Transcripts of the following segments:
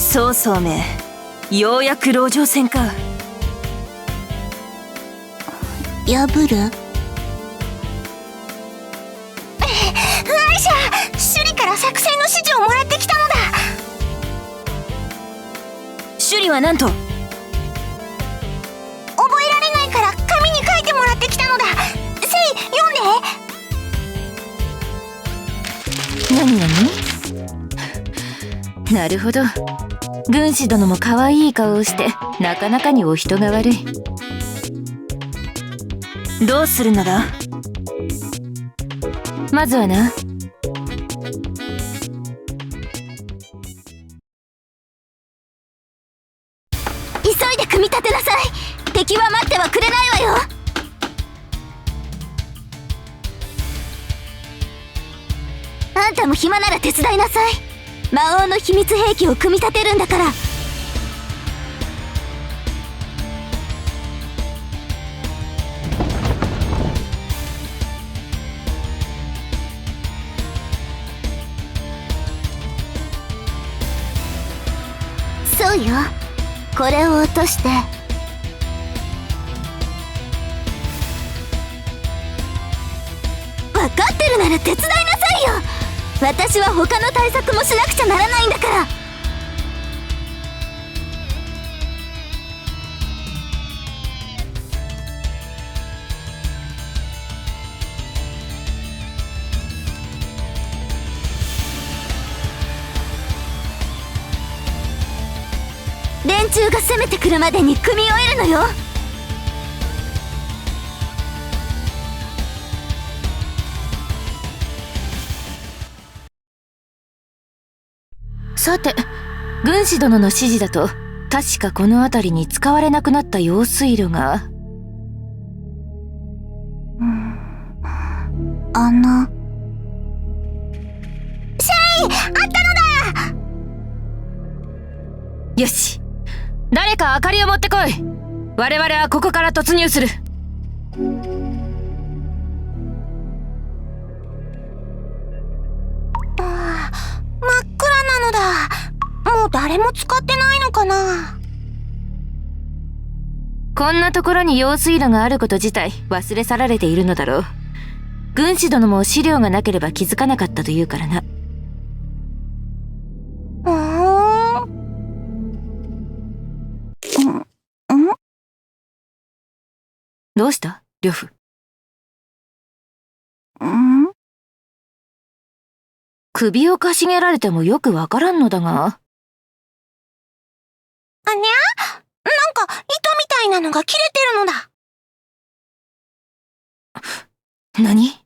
そうそうめ、ようやく籠城戦か。破る？アイシャ、シュリから作戦の指示をもらってきたのだ。シュリはなんと？覚えられないから紙に書いてもらってきたのだ。セイ、読んで。なになに？なるほど、軍師殿も可愛い顔をしてなかなかにお人が悪い。どうするのだ？まずはな、急いで組み立てなさい。敵は待ってはくれないわよ。あんたも暇なら手伝いなさい。魔王の秘密兵器を組み立てるんだから。そうよ、これを落として。分かってるなら手伝いなさいよ。私は他の対策もしなくちゃならないんだから。連中が攻めてくるまでに組み終えるのよ。さて、軍師殿の指示だと確かこの辺りに使われなくなった用水路が。シェイ、あったのだ。よし、誰か明かりを持ってこい。我々はここから突入する。真っ暗なのだ。もう誰も使ってないのかな。こんなところに用水路があること自体忘れ去られているのだろう。軍師殿も資料がなければ気づかなかったというからな。どうした呂布？首をかしげられてもよくわからんのだが。あにゃ？なんか糸みたいなのが切れてるのだ。何？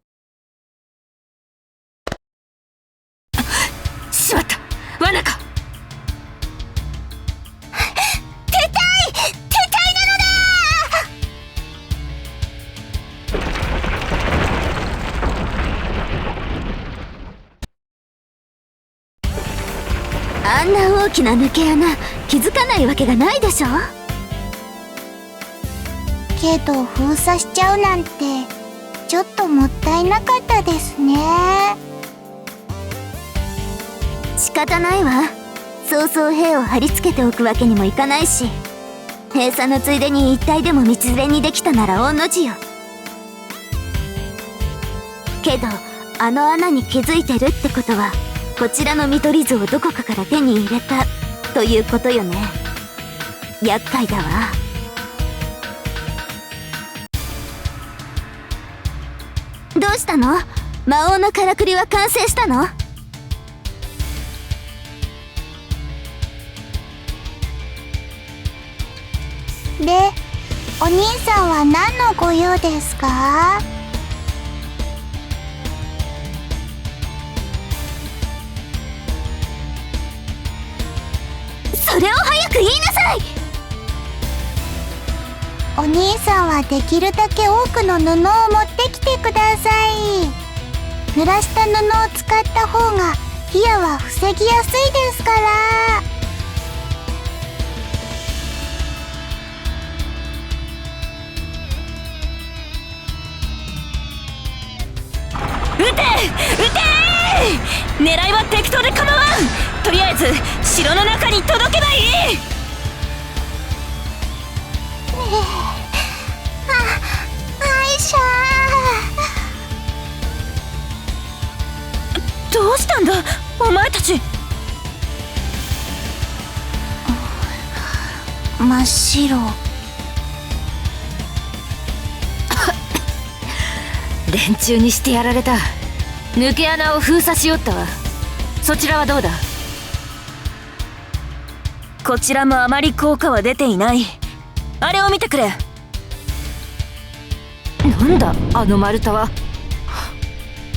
しまった、罠か。撤退なのだ。あんな大きな抜け穴、気づかないわけがないでしょ。けど封鎖しちゃうなんてちょっともったいなかったですね。仕方ないわ。そうそう兵を貼り付けておくわけにもいかないし、閉鎖のついでに一体でも道連れにできたなら御の字よ。けどあの穴に気づいてるってことは、こちらの見取り図をどこかから手に入れたということよね。厄介だわ。どうしたの？魔王のからくりは完成したの？で、お兄さんは何のご用ですか？それを早く言いなさい。お兄さんはできるだけ多くの布を持ってきてください。濡らした布を使った方が火矢は防ぎやすいですから。撃て撃て狙いは適当で構わん。とりあえず城の中に届けばいい。アイシャどうしたんだお前たち。真っ白。連中にしてやられた。抜け穴を封鎖しよったわ。そちらはどうだ。こちらもあまり効果は出ていない。あれを見てくれ。なんだあの丸太は。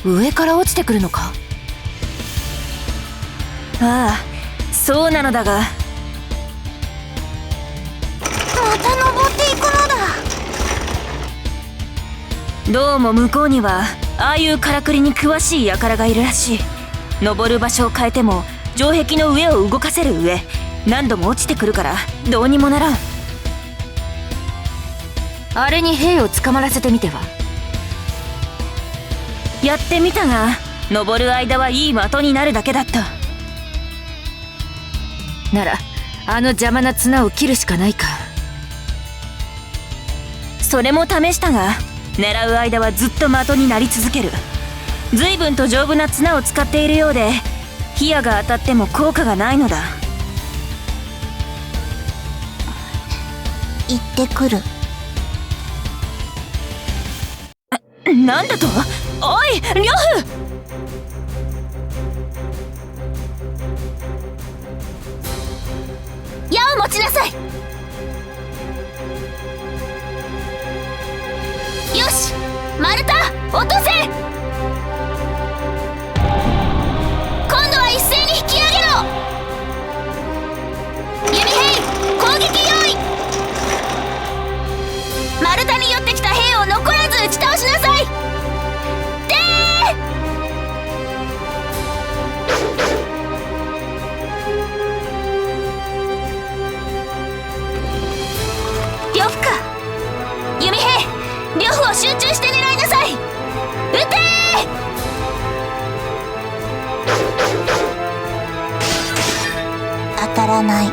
上から落ちてくるのか。ああそうなのだが、また登っていくのだ。どうも向こうにはああいうからくりに詳しい輩がいるらしい。登る場所を変えても城壁の上を動かせる上、何度も落ちてくるからどうにもならん。あれに兵を捕まらせてみては。やってみたが登る間はいい的になるだけだった。ならあの邪魔な綱を切るしかないか。それも試したが狙う間はずっと的になり続ける。随分と丈夫な綱を使っているようで、火矢が当たっても効果がないのだ。行ってくる。なんだと。おい呂布。矢を持ちなさい。よし丸太落とせ。今度は一斉に引き上げろ。弓兵攻撃用意。丸太に寄ってきた兵を残らず打ち倒しなさい。呂布か。弓兵呂布を集中して狙いなさい。撃て当たらない。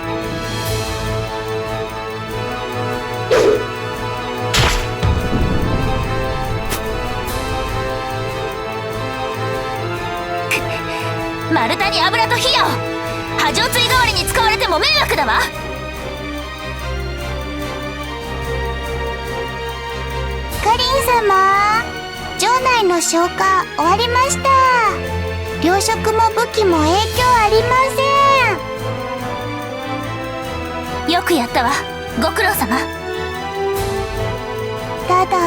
丸太に油と火矢を。波状椎代わりに使われても迷惑だわ。カリン様、城内の消火終わりました。糧食も武器も影響ありません。よくやったわご苦労様。ただ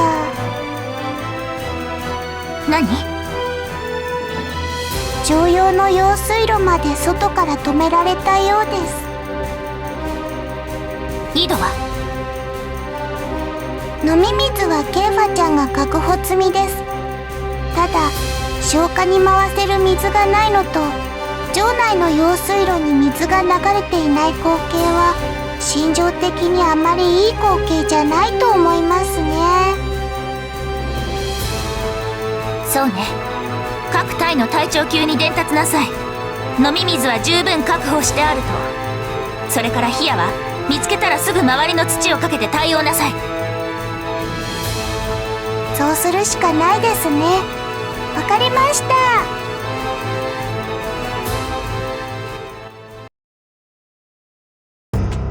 何。城用の用水路まで外から止められたようです。井戸は。飲み水はケイファちゃんが確保済みです。ただ消火に回せる水がないのと、城内の用水路に水が流れていない光景は心情的にあまりいい光景じゃないと思いますね。そうね。各隊の隊長級に伝達なさい。飲み水は十分確保してあると。それから火矢は見つけたらすぐ周りの土をかけて対応なさい。そうするしかないですね。わかりました。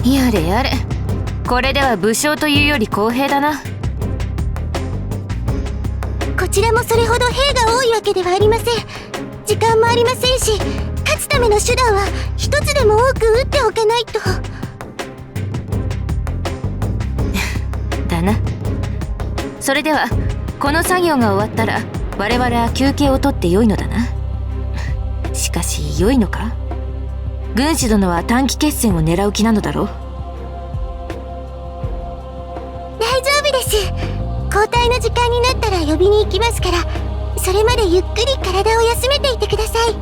やれやれ、これでは武将というより公平だな。こちらもそれほど兵が多いわけではありません。時間もありませんし、勝つための手段は一つでも多く打っておかないと。だな。それではこの作業が終わったら我々は休憩をとってよいのだな。しかし良いのか。軍師殿は短期決戦を狙う気なのだろう。大丈夫です。交代の時間になったら呼びに行きますから、それまでゆっくり体を休めていてください。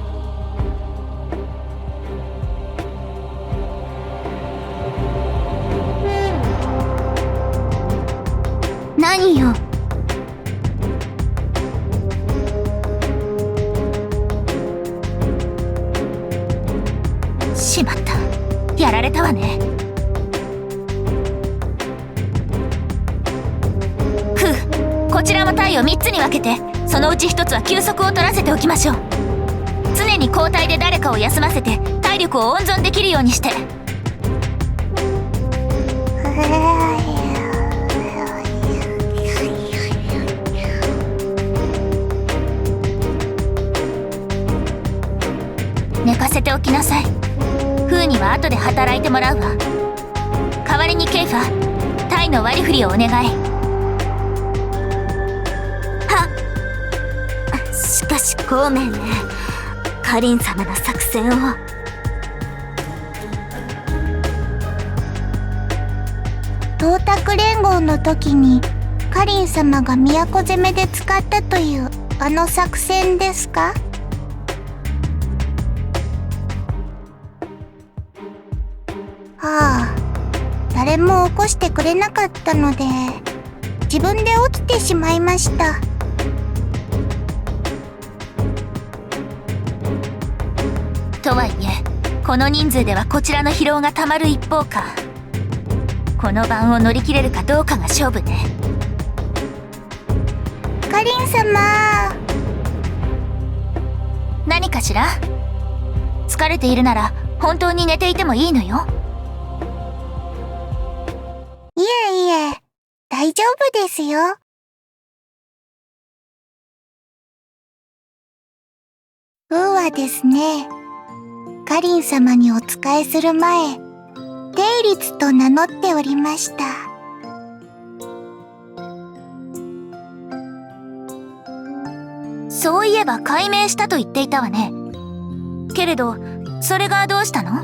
何よ。しまった。やられたわね。こちらも隊を3つに分けて、そのうち1つは休息を取らせておきましょう。常に交代で誰かを休ませて体力を温存できるようにして。寝かせておきなさい。フーには後で働いてもらうわ。代わりにケイファ、タイの割り振りをお願い。しかし孔明ね、カリン様の作戦を。東卓連合の時にカリン様が都攻めで使ったというあの作戦ですか？はあ、誰も起こしてくれなかったので自分で起きてしまいました。とはいえこの人数ではこちらの疲労がたまる一方か。この晩を乗り切れるかどうかが勝負ね。カリン様、何かしら？疲れているなら本当に寝ていてもいいのよ。いえいえ、大丈夫ですよ。はですね、カリン様にお仕えする前、定律と名乗っておりました。そういえば解明したと言っていたわね。けれど、それがどうしたの？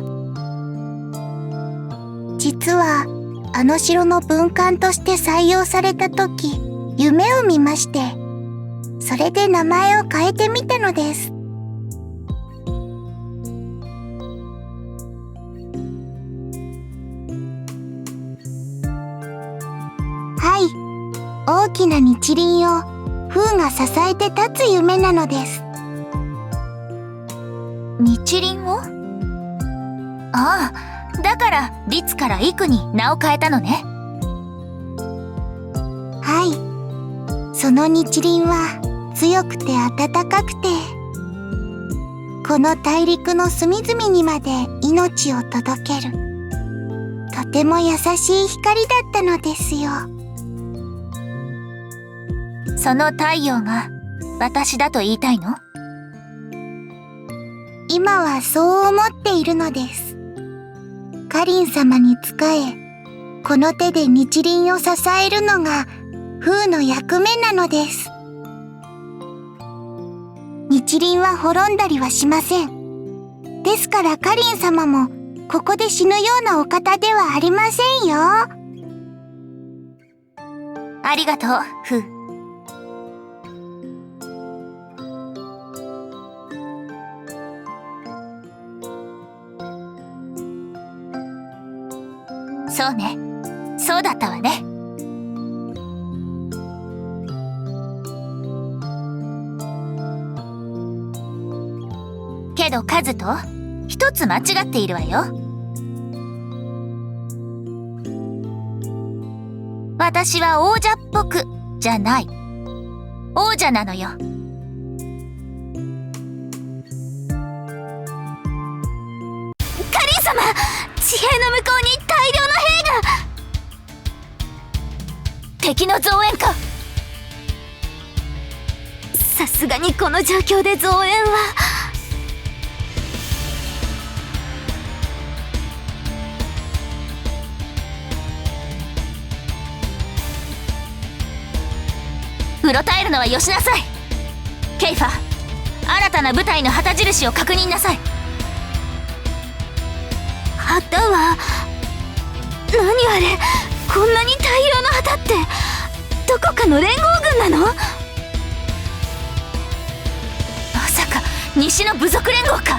実は、あの城の文官として採用された時、夢を見まして、それで名前を変えてみたのです。はい、大きな日輪を風が支えて立つ夢なのです。日輪を？ああ、だから律から幾に名を変えたのね。はい、その日輪は強くて暖かくて、この大陸の隅々にまで命を届ける、とても優しい光だったのですよ。その太陽が私だと言いたいの？今はそう思っているのです。カリン様に仕え、この手で日輪を支えるのが風の役目なのです。日輪は滅んだりはしません。ですからカリン様もここで死ぬようなお方ではありませんよ。ありがとう、風。そうね、そうだったわね。けどカズト、一つ間違っているわよ。私は王者っぽくじゃない、王者なのよ。カリン様、地平の向こうに大量の兵が。敵の増援か。さすがにこの状況で増援は。うろたえるのはよしなさい。ケイファ、新たな部隊の旗印を確認なさい。旗は何あれ、こんなに大量の旗ってどこかの連合軍なの？まさか西の部族連合か。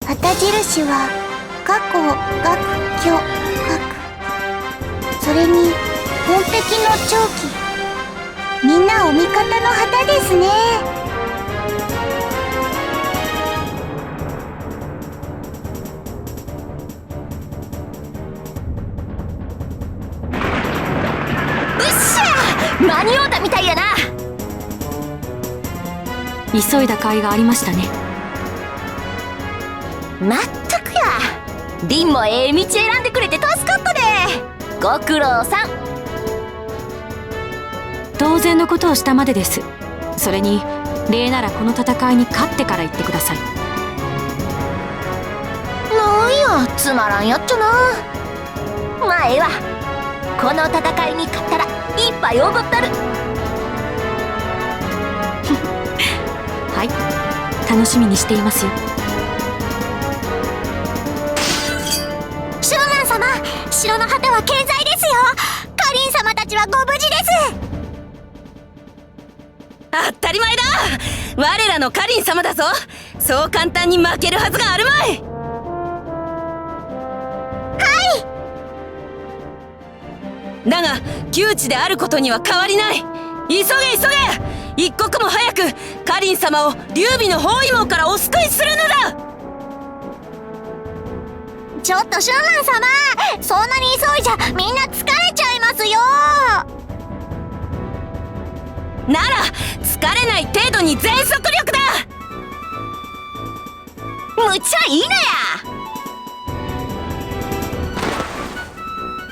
旗印は過去、学、居、核、それに本壁の長期。みんなお味方の旗ですね。うっしゃ、間に合うたみたいやな。急いだ甲斐がありましたね。まったくや、リンもええ道選んでくれて助かったで。ご苦労さん。当然のことをしたまでです。それに礼ならこの戦いに勝ってから言ってください。なんやつまらんやっちゃな。まあええわ、この戦いに勝ったら一杯おごったる。はい、楽しみにしていますよ。シューラン様、城の旗は健在ですよ。カリン様たちはご無事です。当たり前だ。我らのカリン様だぞ。そう簡単に負けるはずがあるまい。だが窮地であることには変わりない。急げ急げ、一刻も早くカリン様を劉備の包囲網からお救いするのだ。ちょっとシュンラン様、そんなに急いじゃみんな疲れちゃいますよ。なら疲れない程度に全速力だ。むちゃいいなや。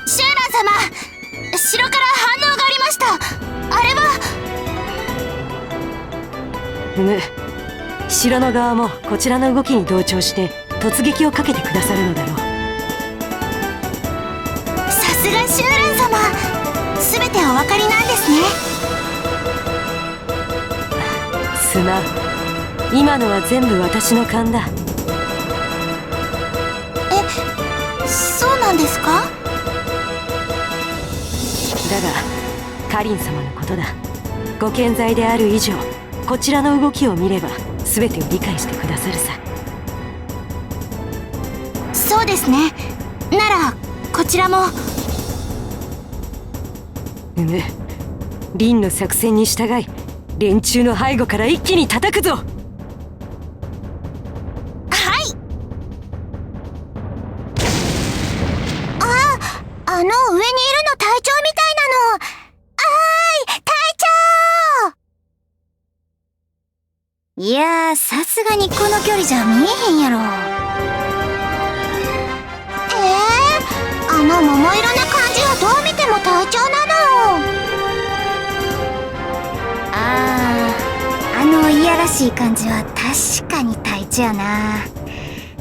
シューラン様、城から反応がありました。あれは城の側もこちらの動きに同調して突撃をかけてくださるのだろう。さすがシューラン様、すべてお分かりなんですね。すまん、今のは全部私の勘だ。そうなんですか？だがカリン様のことだ。ご健在である以上こちらの動きを見れば全てを理解してくださるさ。そうですね。ならこちらも。リンの作戦に従い連中の背後から一気に叩くぞ。あの上にいるの隊長みたいなの。隊長。いやー、さすがにこの距離じゃ見えへんやろ。あの桃色な感じはどう見ても隊長なの。あのいやらしい感じは確かに隊長やな。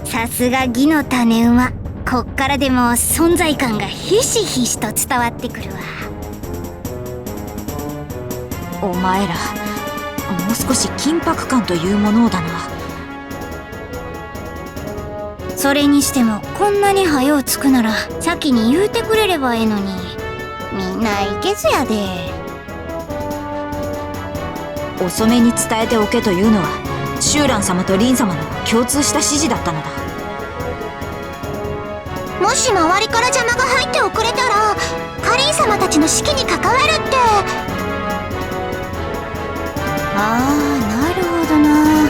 さすが義の種馬。こっからでも存在感がひしひしと伝わってくるわ。お前らもう少し緊迫感というものだな。それにしてもこんなに早う着くなら先に言うてくれればええのに。みんないけずやで。遅めに伝えておけというのはシューラン様とリン様の共通した指示だったのだ。もし周りから邪魔が入っておくれたらカリン様たちの指揮に関わるって。なるほどな。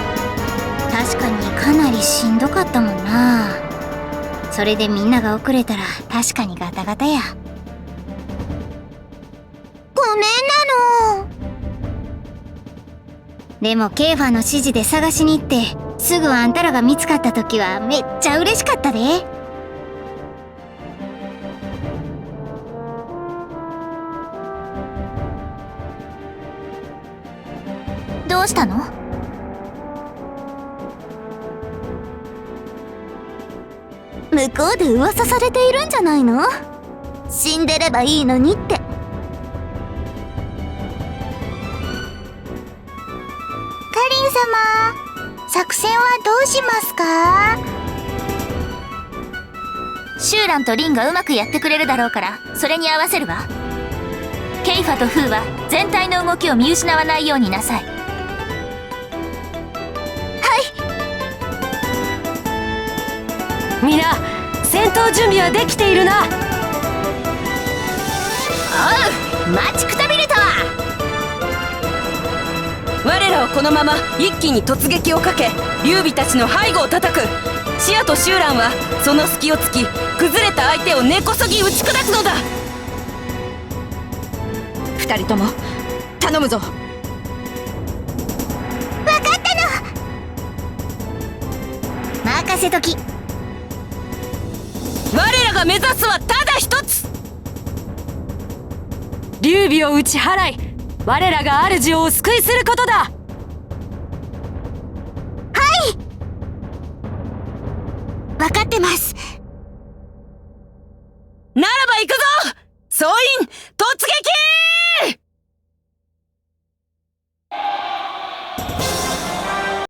確かにかなりしんどかったもんな。それでみんなが遅れたら確かにガタガタや。ごめんなの。でもケイファの指示で探しに行ってすぐあんたらが見つかった時はめっちゃ嬉しかったで。どうしたの？向こうで噂されているんじゃないの？死んでればいいのにって。カリン様、作戦はどうしますか？シューランとリンがうまくやってくれるだろうからそれに合わせるわ。ケイファとフーは全体の動きを見失わないようになさい。みんな戦闘準備はできているな。おう、待ちくたびれたわ。はこのまま一気に突撃をかけ劉備たちの背後を叩く。シアとシュウランはその隙を突き、崩れた相手を根こそぎ打ち砕くのだ。二人とも頼むぞ。わかったの。任せとき。我らが目指すはただ一つ。劉備を打ち払い、我らが主をお救いすることだ。わかってます。ならば行くぞ総員突撃。